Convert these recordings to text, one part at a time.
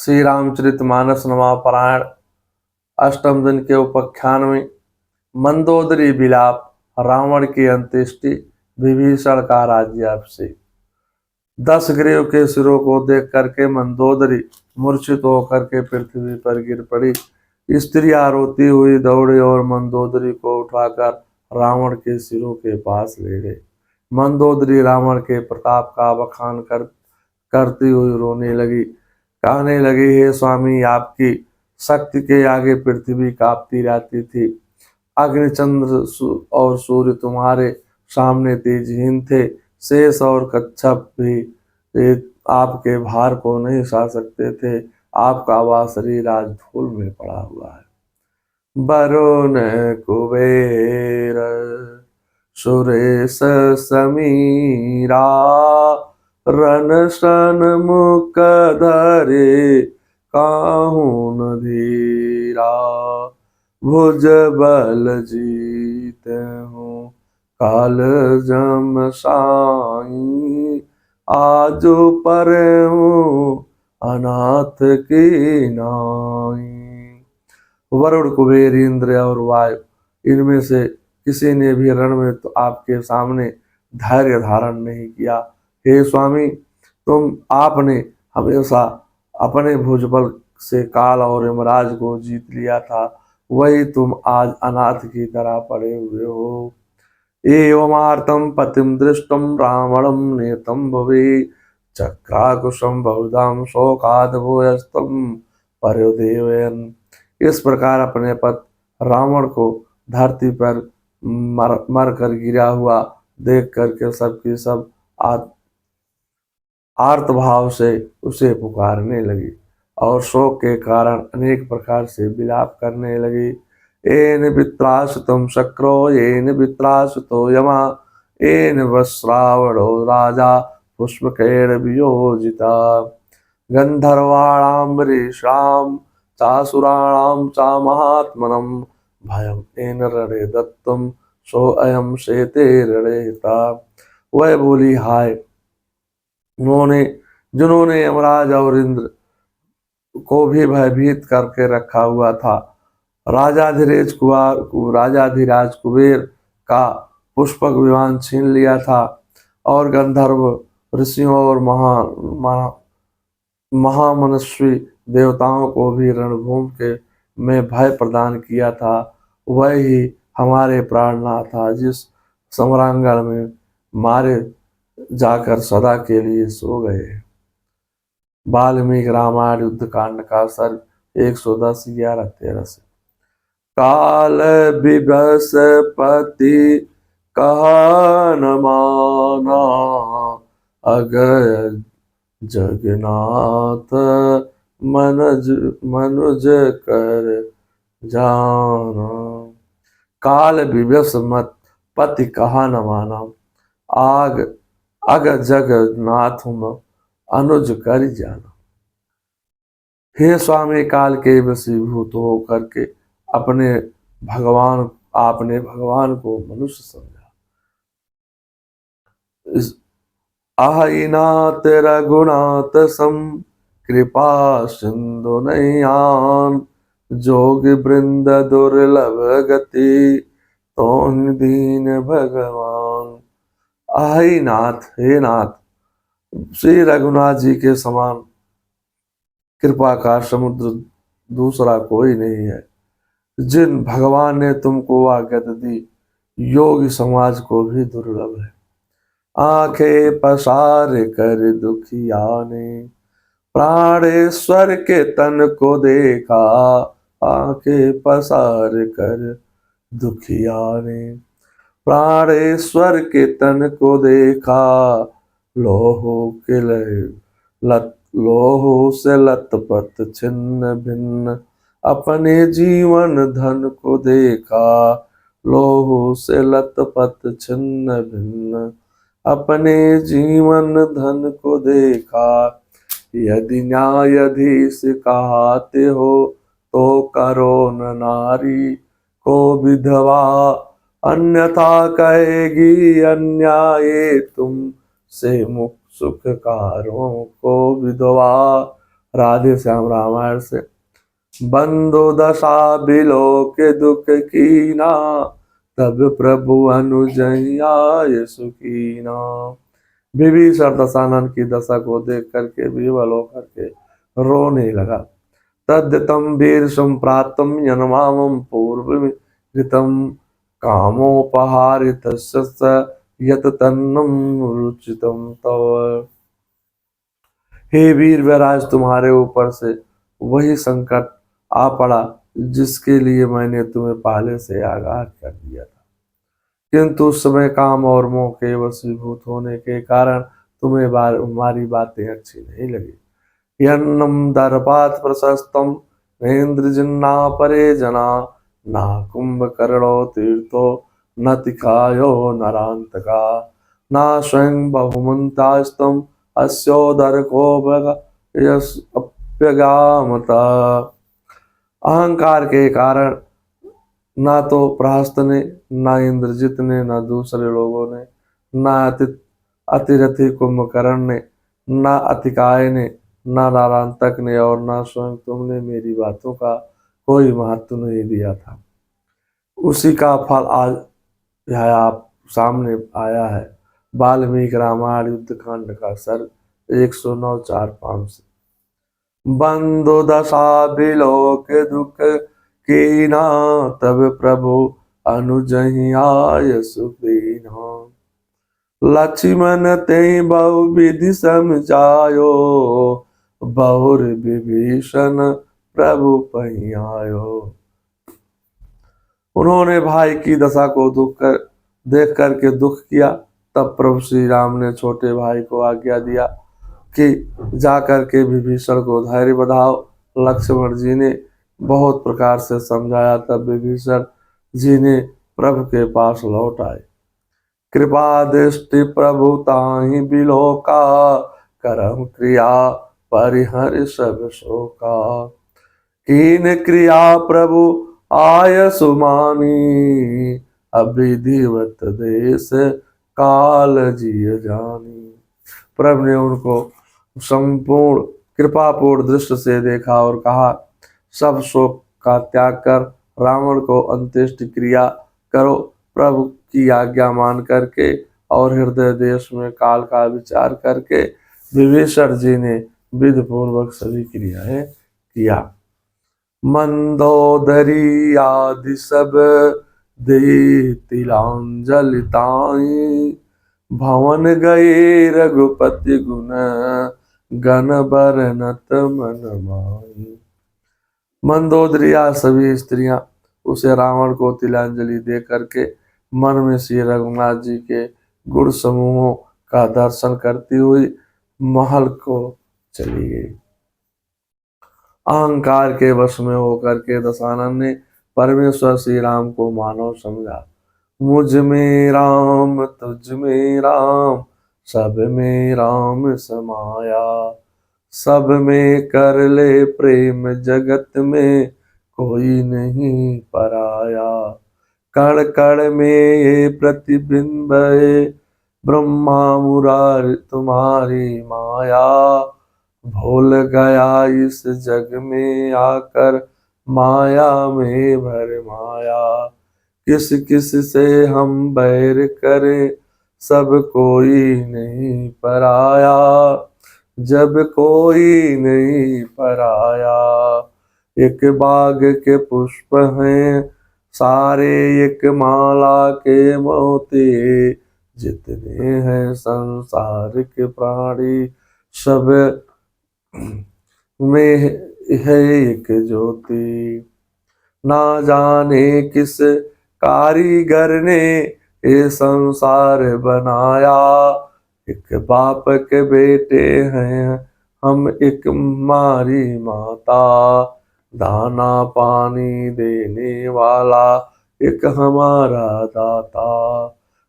श्री रामचरित मानस नमा पारायण अष्टम दिन के उपाख्यान में मंदोदरी विलाप, रावण की अंत्येष्टि, विभीषण का राज्याभिषेक। 10 ग्रीव के सिरों को देख करके मंदोदरी मूर्छित होकर के पृथ्वी पर गिर पड़ी। स्त्रियां रोती हुई दौड़ी और मंदोदरी को उठाकर रावण के सिरों के पास ले गए। मंदोदरी रावण के प्रताप का बखान करती हुई रोने लगी, कहने लगी, हे स्वामी, आपकी शक्ति के आगे पृथ्वी कांपती रहती थी। अग्नि, चंद्र और सूर्य तुम्हारे सामने तेजहीन थे। शेष और कच्छप भी आपके भार को नहीं सह सकते थे। आपका वह शरीर आज धूल में पड़ा हुआ है। वरुण कुबेर सुरेश समीरा, रन सन मुख धरे काहू न धीरा। भुज बल जीत हूँ काल जम साई, आजो पर हूँ अनाथ की नाई। वरुण, कुबेर, इंद्र और वायु, इनमें से किसी ने भी रण में तो आपके सामने धैर्य धारण नहीं किया। हे स्वामी, आपने हमेशा अपने भुजबल से काल और यमराज को जीत लिया था, वही तुम आज अनाथ की तरह पड़े हुए हो। एवमार्तं पतिं दृष्टं रावणं नेतं भवे, चक्राकुशं बहुधाम शोकाद भूयस्तं पर्युदेवयन्। इस प्रकार अपने पति रावण को धरती पर मर कर गिरा हुआ देख करके सबकी सब आर्त भाव से उसे पुकारने लगी और शोक के कारण अनेक प्रकार से विलाप करने लगी। एन वित्रासुतं शक्रो येन वित्रासुतो यमा, एन वस्रावणो राजा पुष्पकैर वियोजिता। गंधर्वाणाम्बरीषां चासुराणां च महात्मनं, भयं एन रणे दत्तं सो अयं शेते रणेता। वह बोली, हाय, जिन्होंने यमराज और इंद्र को भी भयभीत करके रखा हुआ था, राजाधिराज कुबेर का पुष्पक विमान छीन लिया था, और गंधर्व ऋषियों और महामनस्वी देवताओं को भी रणभूमि के में भय प्रदान किया था, वही हमारे प्राणनाथ था, जिस सम्रांगण में मारे जाकर सदा के लिए सो गए। वाल्मीकि रामायण युद्ध कांड का सर्ग 110 11-13 से। काल बिभस पति कहा न माना, अगय जगन्नाथ मनुज कर जाना। काल विवश मत पति कहा न माना, अग जगन्नाथ अनुज कर जाना। हे स्वामी, काल के वशीभूत हो करके आपने भगवान को मनुष्य समझा। आहिनाथ रघुनाथ सम, कृपा सिंधु नैयान, जोग वृंद दुर्लभ गति, तो दीन भगवान। आहिनाथ, हे नाथ, श्री रघुनाथ जी के समान कृपा का समुद्र दूसरा कोई नहीं है। जिन भगवान ने तुमको आज्ञा दी, योगी समाज को भी दुर्लभ है। आंखें पसार कर दुखिया ने, प्राणेश्वर के तन को देखा। आंखें पसार कर दुखिया ने, प्राणेश्वर के तन को देखा। लोहो से लतपत छिन्न भिन्न, अपने जीवन धन को देखा। लोहो से लतपत छिन्न भिन्न, अपने जीवन धन को देखा। यदि न्यायाधीश कहते हो, तो करो न नारी को विधवा। अन्यथा कहेगी अन्याय तुम से मुख सुखकारों को विधवा। राधे श्याम रामायण से। बंधु दशा बिलो के दुख कीना, तब प्रभु अनुजैया सुखीना। विभीषण दशानन की दशा को देख करके विवल होकर के रोने लगा। तद्यतम वीर संप्राप्तम यन्मामं पूर्वमितं कामोपहारितस्य यत तन्नं रुचितं तव। हे वीर वैराज, तुम्हारे ऊपर से वही संकट आ पड़ा जिसके लिए मैंने तुम्हें पहले से आगाह कर दिया था, किंतु उस समय काम और मोह के वशीभूत होने के कारण तुम्हें हमारी बातें अच्छी नहीं लगी। यन्नम दर्पात प्रशस्तम महेंद्र जिन्ना परे जना, ना कुंभकर्णो तीर्थो न तिखायो नरांतका, ना स्वयं बहुमंतास्तम अस्योदर को अप्यगामता। अहंकार के कारण ना तो प्रहस्त ने, ना इंद्रजित ने, ना दूसरे लोगों ने, ना अतिरथी कुंभकर्ण ने, ना अतिकाय ने, ना नारांतक ने, और ना स्वयं तुमने मेरी बातों का कोई महत्व नहीं दिया था। उसी का फल आज यह आप सामने आया है। वाल्मीकि रामायण युद्धकांड का सर्ग 109 4-5 से। बंधु दशा बिलो के दुख कीना, तब प्रभु अनुजहिया सुखीना। लक्ष्मण ते बहु विधि समझायो, बहुर विभीषण प्रभु पहियायो। उन्होंने भाई की दशा को देख करके दुख किया। तब प्रभु श्री राम ने छोटे भाई को आज्ञा दिया कि जाकर के विभीषण को धैर्य बधाओ। लक्ष्मण जी ने बहुत प्रकार से समझाया, तब विभीषण जी ने प्रभु के पास लौट आए। कृपा दृष्टि प्रभु ताहि बिलोका, करम क्रिया परिहर सब शोका। कीन क्रिया प्रभु आय सुमानी, अविधिवत देश काल जिय जानी। प्रभु ने उनको संपूर्ण कृपापूर्ण दृष्टि से देखा और कहा, सब शोक का त्याग कर रावण को अंत्येष्टि क्रिया करो। प्रभु की आज्ञा मान करके और हृदय देश में काल का विचार करके विभीषण जी ने विधि पूर्वक सभी क्रियाएं किया। मंदोदरी आदि सब दे तिलांजलि ताई, भवन गए रघुपति गुण गण बरनत मन माई। मंदोदरिया सभी स्त्रियां उसे रावण को तिलांजलि दे करके मन में श्री रघुनाथ जी के गुण समूहों का दर्शन करती हुई महल को चली गई। अहंकार के वश में होकर के दशानन ने परमेश्वर श्री राम को मानव समझा। मुझ में राम तुझ में राम, सब में राम समाया। सब में कर ले प्रेम जगत में, कोई नहीं पराया। कण कण में ये प्रतिबिंब है, ब्रह्मा मुरारी तुम्हारी माया। भूल गया इस जग में आकर, माया में भर माया। किस किस से हम बैर करें, सब कोई नहीं पराया। जब कोई नहीं पराया। एक बाग के पुष्प हैं सारे, एक माला के मोती। जितने हैं संसार के प्राणी, सब में है एक ज्योति। ना जाने किस कारीगर ने ये संसार बनाया। एक बाप के बेटे हैं हम, एक हमारी माता। दाना पानी देने वाला एक हमारा दाता।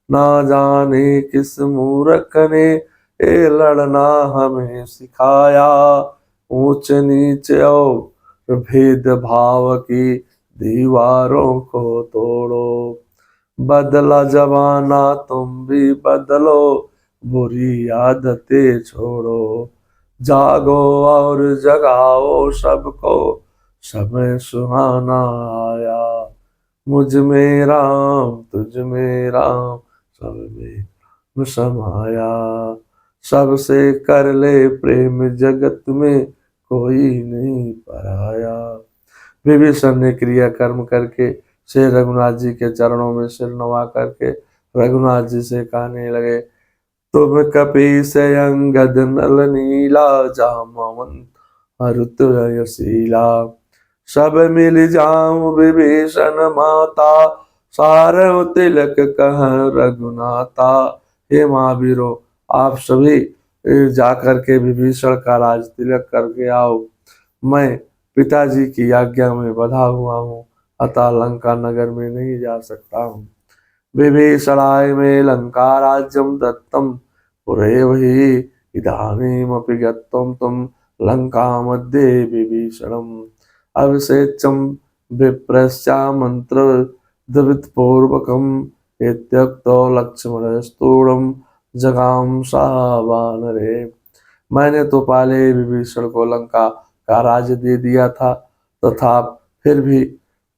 ना जाने किस मूर्ख ने ये लड़ना हमें सिखाया। ऊंच नीचे और भेद भाव की दीवारों को तोड़ो। बदला जमाना तुम भी बदलो, बुरी आदतें छोड़ो। जागो और जगाओ सबको, समय सुहाना आया। मुझ में राम तुझ में राम, सब में समाया। सबसे कर ले प्रेम जगत में, कोई नहीं पराया। विभीषण ने क्रिया कर्म करके श्री रघुनाथ जी के चरणों में सिर नवा करके रघुनाथ जी से कहने लगे, तुम कपीस अंगद नल नीला, जामवंत मरुतयशीला। सब मिल जाऊं विभीषण माता, सारव तिलक कह रघुनाथा। हे महावीरो, आप सभी जा करके विभीषण का राज तिलक करके आओ। मैं पिताजी की आज्ञा में बंधा हुआ हूँ, अतः लंका नगर में नहीं जा सकता हूँ। विभीषणाय में लंका राज्यम दत्तम, पुरेवहि इदानीमपि गत्वं तुम लंका मध्ये विभीषणम। अभिषेचम विप्रस्या मंत्र द्वित पूर्वकम, इत्युक्तो लक्ष्मणस्तूणम जगाम सावानरे। मैंने तो पहले विभीषण को लंका का राज्य दे दिया था, तथा फिर भी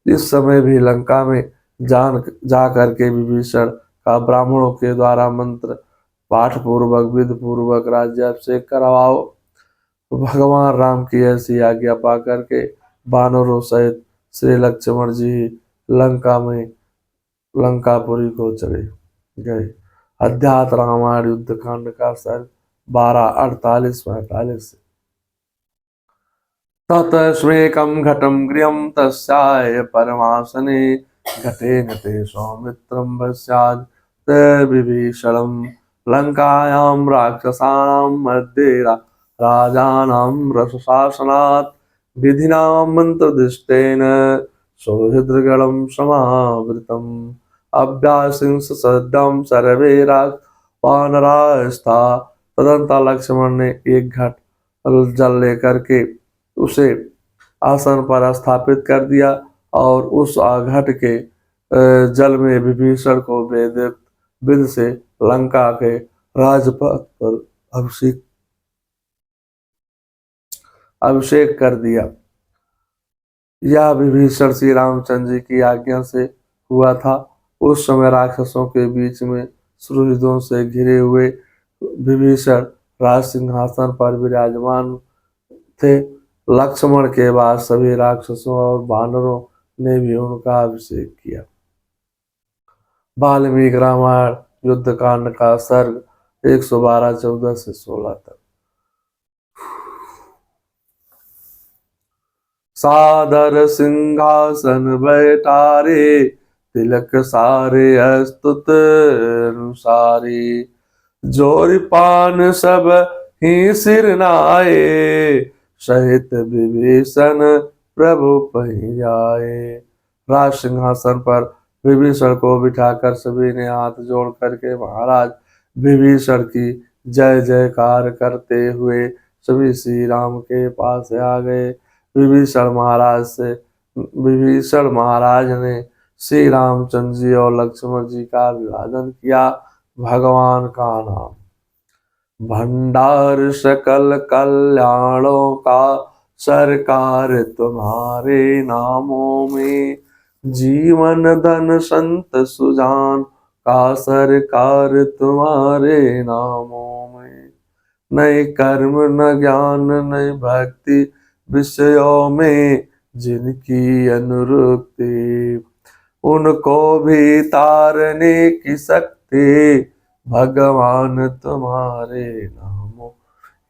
इस समय भी लंका में जा करके विभीषण का ब्राह्मणों के द्वारा मंत्र पाठ पूर्वक विधि पूर्वक राज्याभिषेक करवाओ। भगवान राम की ऐसी आज्ञा पा करके वानरों सहित श्री लक्ष्मण जी लंका में लंकापुरी को चले गए। अध्यात्म रामायण युद्ध कांड का सर 12:48-45। ततस्वेकं घटं गृहं तस्याय परमासने, घटेन ते सौमित्रं पश्चात् विभीषणं। लङ्कायां राक्षसानां मध्ये राजानां रसशासनात्, विधिना मन्त्रदृष्टेन सौहृदगणं समावृतम्। अभ्यासिंस सद्यं सर्वे वानरास्था। तदंतर लक्ष्मण ने एक घट जल लेकर के उसे आसन पर स्थापित कर दिया और उस घट के जल में विभीषण को वेदिक विधि से लंका के राजपथ पर अभिषेक कर दिया। यह विभीषण श्री रामचंद्र जी की आज्ञा से हुआ था। उस समय राक्षसों के बीच में सुहृदों से घिरे हुए विभीषण राज सिंहासन पर विराजमान थे। लक्ष्मण के बाद सभी राक्षसों और वानरों ने भी उनका अभिषेक किया। वाल्मीकि रामायण युद्ध कांड का सर्ग 112:14-16 तक। सादर सिंहासन बैठारे, तिलक सारे अस्तुत अनुसारी। जोरिपान सब ही सिर नाए, सहित विभीषण प्रभु पही आए। राज सिंहासन पर विभीषण को बिठाकर सभी ने हाथ जोड़ करके महाराज विभीषण की जय जयकार करते हुए सभी श्री राम के पास आ गए। विभीषण महाराज ने श्री रामचंद्र जी और लक्ष्मण जी का अभिवादन किया। भगवान का नाम भंडार सकल कल्याणों का, सरकार तुम्हारे नामों में। जीवन धन संत सुजान का, सरकार तुम्हारे नामों में। नए कर्म न ज्ञान नई भक्ति, विषयों में जिनकी अनुरक्ति। उनको भी तारने की शक्ति, भगवान तुम्हारे नामों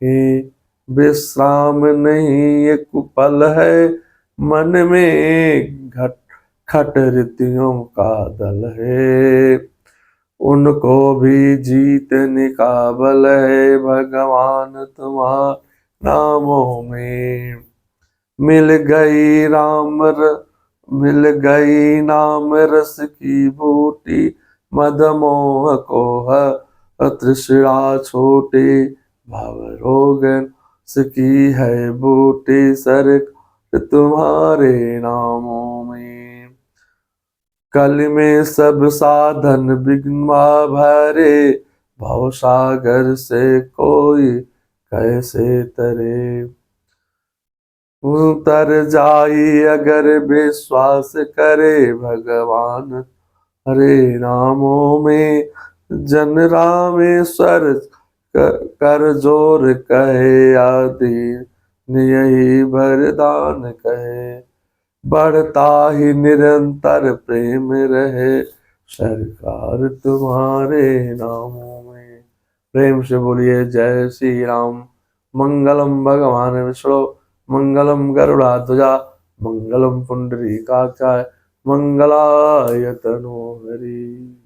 ही। विश्राम नहीं एक पल है, मन में घट खट ऋतियों का दल है। उनको भी जीतने का बल है, भगवान तुम्हारे नामों में। मिल गई नाम रस की बूटी, मदमोह को तृष्णा छोटी। भव रोगन की है बूटी, सर तुम्हारे नामों में। कल में सब साधन विघ्न भरे, भव सागर से कोई कैसे तरे। उतर जाई अगर विश्वास करे भगवान, हरे नामों में जन रामेश्वर कर जोर कहे आदि यही वरदान कहे। बढ़ता ही निरंतर प्रेम रहे सरकार तुम्हारे नामों में। प्रेम से बोलिए जय श्री राम। मंगलम भगवान विष्णु, मंगलम गरुड़ाध्वजा, मंगलम पुंडरीकाक्षाय, मंगलाय तनोहरि।